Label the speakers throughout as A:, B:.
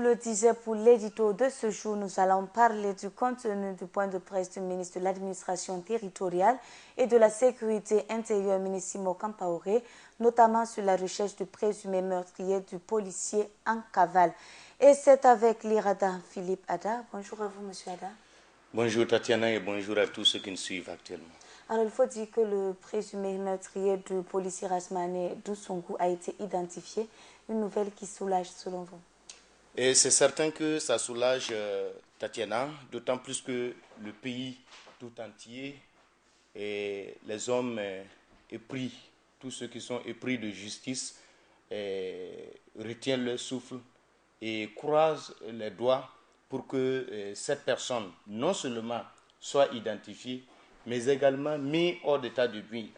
A: le disais pour l'édito de ce jour, nous allons parler du contenu du point de presse du ministre de l'Administration territoriale et de la Sécurité intérieure, Minissimo Kampaoré, notamment sur la recherche du présumé meurtrier du policier en cavale. Et c'est avec l'Irada Philippe Ada. Bonjour à vous, monsieur Ada.
B: Bonjour Tatiana et bonjour à tous ceux qui nous suivent actuellement.
A: Alors, il faut dire que le présumé meurtrier du policier Rasmane Doussongou a été identifié. Une nouvelle qui soulage selon vous?
B: Et c'est certain que ça soulage Tatiana, d'autant plus que le pays tout entier et les hommes épris, tous ceux qui sont épris de justice, retiennent leur souffle et croisent les doigts pour que cette personne non seulement soit identifiée, mais également mise hors d'état de nuire.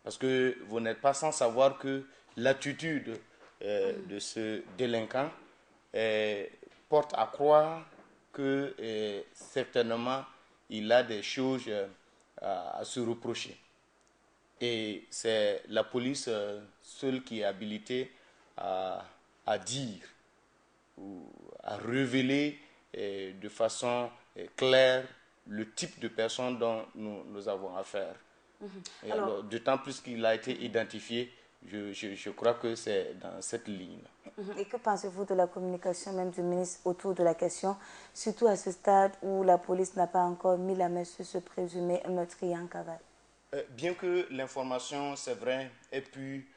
B: Parce que vous n'êtes pas sans savoir que l'attitude de ce délinquant porte à croire que certainement il a des choses à se reprocher. Et c'est la police seule qui est habilitée à dire ou à révéler de façon claire le type de personne dont nous avons affaire. Alors, d'autant plus qu'il a été identifié, je crois que c'est dans cette ligne.
A: Et que pensez-vous de la communication même du ministre autour de la question, surtout à ce stade où la police n'a pas encore mis la main sur ce présumé meurtrier en cavale?
B: Bien que l'information, c'est vrai, ait pu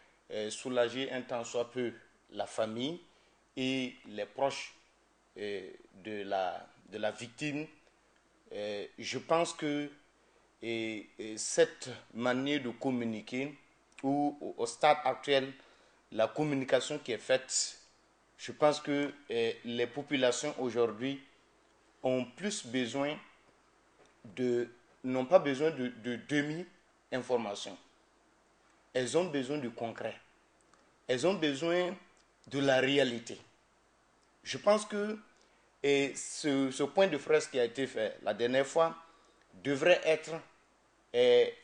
B: soulager un tant soit peu la famille et les proches de la victime, je pense que cette manière de communiquer, ou au stade actuel, la communication qui est faite, je pense que les populations aujourd'hui ont plus besoin n'ont pas besoin de demi-information. Elles ont besoin du concret. Elles ont besoin de la réalité. Je pense que ce point de presse qui a été fait la dernière fois devrait être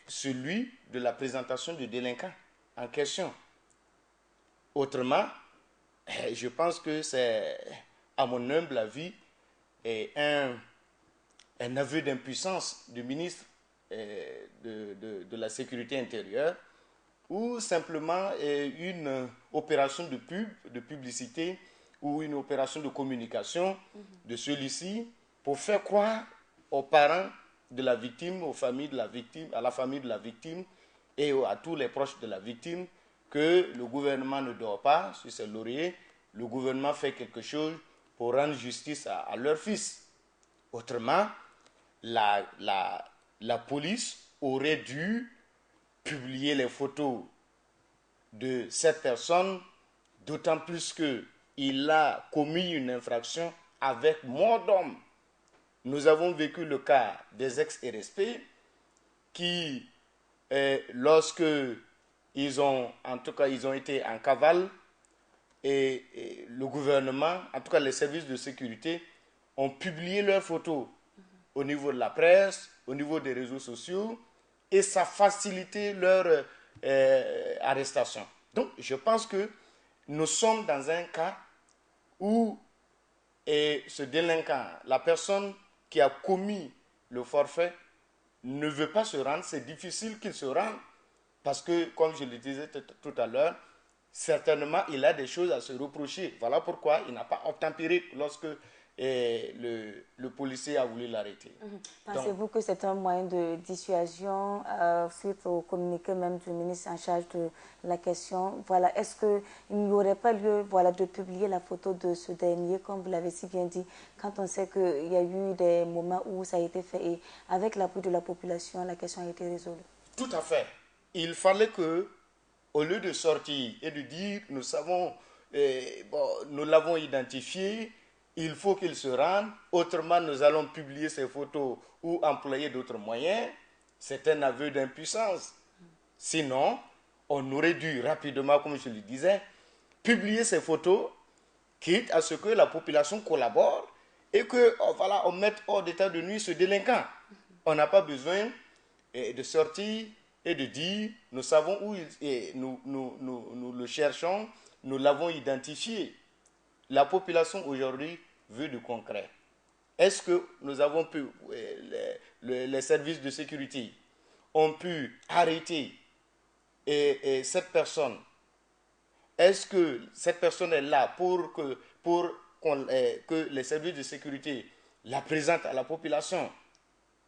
B: celui de la présentation du délinquant en question. Autrement, je pense que c'est, à mon humble avis, un aveu d'impuissance du ministre de la Sécurité intérieure ou simplement une opération de publicité ou une opération de communication de celui-ci pour faire croire aux parents de la victime, aux familles de la victime, à la famille de la victime et à tous les proches de la victime que le gouvernement ne dort pas sur ses lauriers, le gouvernement fait quelque chose pour rendre justice à leur fils. Autrement, la police aurait dû publier les photos de cette personne, d'autant plus qu'il a commis une infraction avec mort d'homme. Nous avons vécu le cas des ex-RSP qui, lorsque ils ont été en cavale, et le gouvernement, en tout cas les services de sécurité, ont publié leurs photos au niveau de la presse, au niveau des réseaux sociaux, et ça facilitait leur arrestation. Donc, je pense que nous sommes dans un cas où ce délinquant, la personne qui a commis le forfait, ne veut pas se rendre. C'est difficile qu'il se rende parce que, comme je le disais tout à l'heure, certainement, il a des choses à se reprocher. Voilà pourquoi il n'a pas obtempéré lorsque le policier a voulu l'arrêter.
A: Pensez-vous que c'est un moyen de dissuasion suite au communiqué même du ministre en charge de la question? Voilà, est-ce qu'il n'y aurait pas lieu de publier la photo de ce dernier, comme vous l'avez si bien dit, quand on sait qu'il y a eu des moments où ça a été fait et avec l'appui de la population, la question a été résolue?
B: Tout à fait. Il fallait que, au lieu de sortir et de dire, nous l'avons identifié, il faut qu'il se rende, autrement nous allons publier ces photos ou employer d'autres moyens, c'est un aveu d'impuissance. Sinon, on aurait dû rapidement, comme je le disais, publier ces photos, quitte à ce que la population collabore et qu'on mette hors d'état de nuire ce délinquant. On n'a pas besoin de sortir et de dire, nous savons où il est, nous le cherchons, nous l'avons identifié. la population aujourd'hui veut du concret. Est-ce que nous avons pu, les services de sécurité ont pu arrêter cette personne? Est-ce que cette personne est là pour que les services de sécurité la présentent à la population?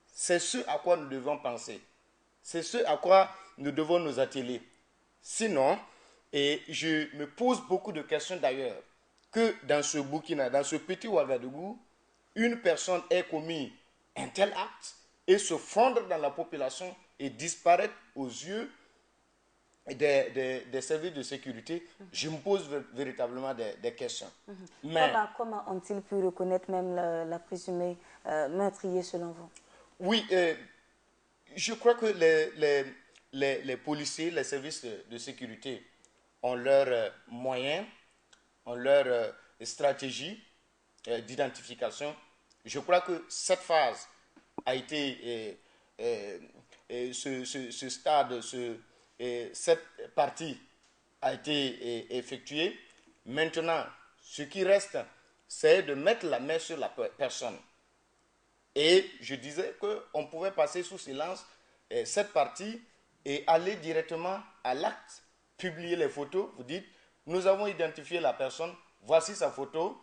B: C'est ce à quoi nous devons penser. C'est ce à quoi nous devons nous atteler. Sinon, et je me pose beaucoup de questions d'ailleurs, que dans ce Burkina, dans ce petit Ouagadougou, une personne ait commis un tel acte et se fondre dans la population et disparaître aux yeux des services de sécurité, je me pose véritablement des questions.
A: Mais comment ont-ils pu reconnaître même la présumée meurtrier selon vous?
B: Oui, je crois que les policiers, les services de sécurité ont leurs moyens, ont leur stratégie d'identification. Je crois que cette phase a été, ce stade, cette partie a été effectuée. Maintenant, ce qui reste, c'est de mettre la main sur la personne. Et je disais qu'on pouvait passer sous silence cette partie et aller directement à l'acte, publier les photos. Vous dites, nous avons identifié la personne, voici sa photo,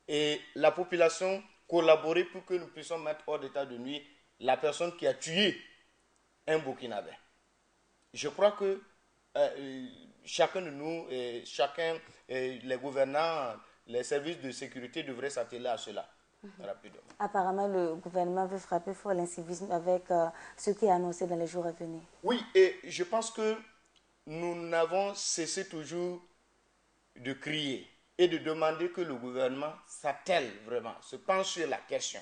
B: et la population collaborer pour que nous puissions mettre hors d'état de nuire la personne qui a tué un Burkinabé. Je crois que chacun de nous, les gouvernants, les services de sécurité devraient s'atteler à cela. Rapidement.
A: Apparemment, le gouvernement veut frapper fort l'incivisme avec ce qui est annoncé dans les jours à venir.
B: Oui, et je pense que nous n'avons cessé toujours de crier et de demander que le gouvernement s'attelle vraiment, se penche sur la question.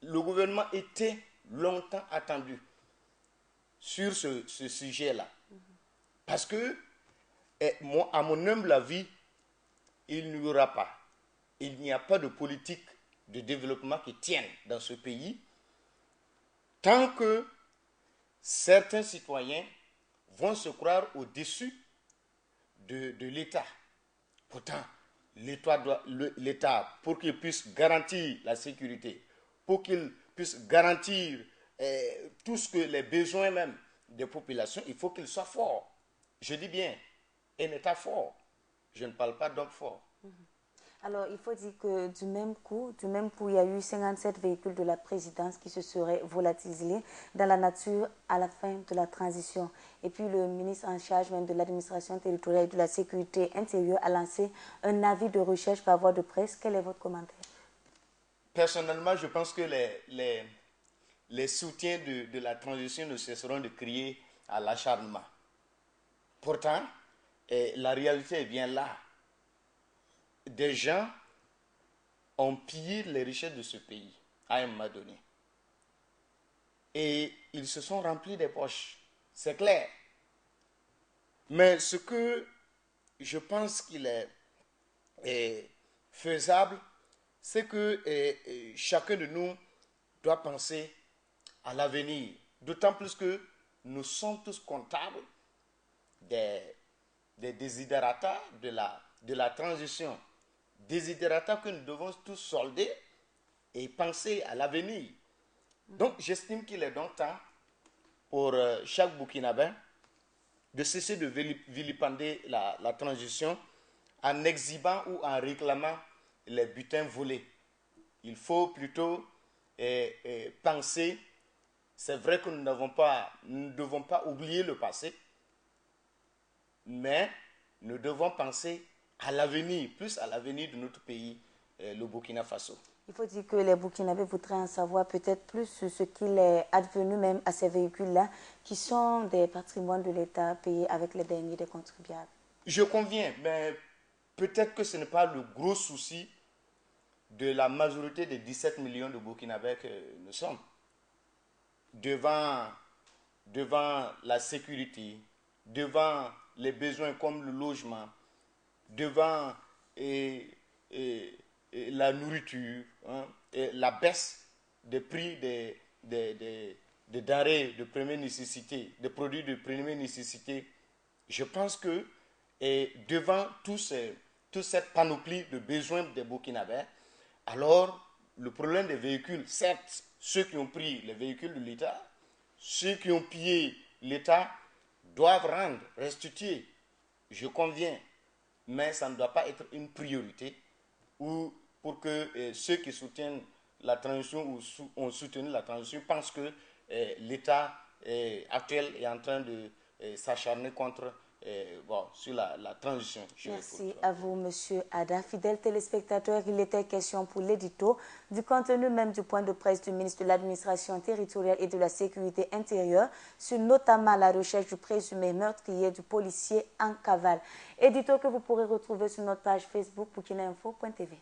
B: Le gouvernement était longtemps attendu sur ce sujet-là. Parce que, moi, à mon humble avis, il n'y aura pas, il n'y a pas de politique de développement qui tienne dans ce pays tant que certains citoyens vont se croire au-dessus de l'État. Pourtant, l'État, pour qu'il puisse garantir la sécurité, pour qu'il puisse garantir tout ce que les besoins même des populations, il faut qu'il soit fort. Je dis bien, un État fort. Je ne parle pas d'homme fort.
A: Alors, il faut dire que du même coup, il y a eu 57 véhicules de la présidence qui se seraient volatilisés dans la nature à la fin de la transition. Et puis, le ministre en charge même de l'administration territoriale et de la sécurité intérieure a lancé un avis de recherche par voie de presse. Quel est votre commentaire?
B: Personnellement, je pense que les soutiens de la transition ne cesseront de crier à l'acharnement. Pourtant, la réalité est bien là. Des gens ont pillé les richesses de ce pays à un moment donné. Et ils se sont remplis des poches. C'est clair. Mais ce que je pense qu'il est faisable, c'est que chacun de nous doit penser à l'avenir. D'autant plus que nous sommes tous comptables des desiderata de la transition. Desiderata que nous devons tous solder et penser à l'avenir. Donc, j'estime qu'il est donc temps pour chaque Burkinabé de cesser de vilipender la transition en exhibant ou en réclamant les butins volés. Il faut plutôt penser, c'est vrai que nous ne devons pas oublier le passé, mais nous devons penser à l'avenir, plus à l'avenir de notre pays, le Burkina Faso.
A: Il faut dire que les Burkinabés voudraient en savoir peut-être plus sur ce qu'il est advenu même à ces véhicules-là, qui sont des patrimoines de l'État payés avec les derniers des contribuables.
B: Je conviens, mais peut-être que ce n'est pas le gros souci de la majorité des 17 millions de Burkinabés que nous sommes. Devant la sécurité, devant les besoins comme le logement, devant la nourriture, hein, et la baisse des prix des denrées de première nécessité, des produits de première nécessité, je pense que devant tous toute cette panoplie de besoins des Burkinabés, alors le problème des véhicules, certes, ceux qui ont pris les véhicules de l'État, ceux qui ont pillé l'État doivent rendre, restituer, je conviens, mais ça ne doit pas être une priorité ou pour que ceux qui soutiennent la transition ou ont soutenu la transition pensent que l'État actuel est en train de s'acharner contre sur la transition.
A: Merci à vous, Monsieur Ada. Fidèles téléspectateurs, il était question pour l'édito du contenu même du point de presse du ministre de l'Administration territoriale et de la Sécurité intérieure sur notamment la recherche du présumé meurtrier du policier en cavale. Édito que vous pourrez retrouver sur notre page Facebook burkinainfo.tv.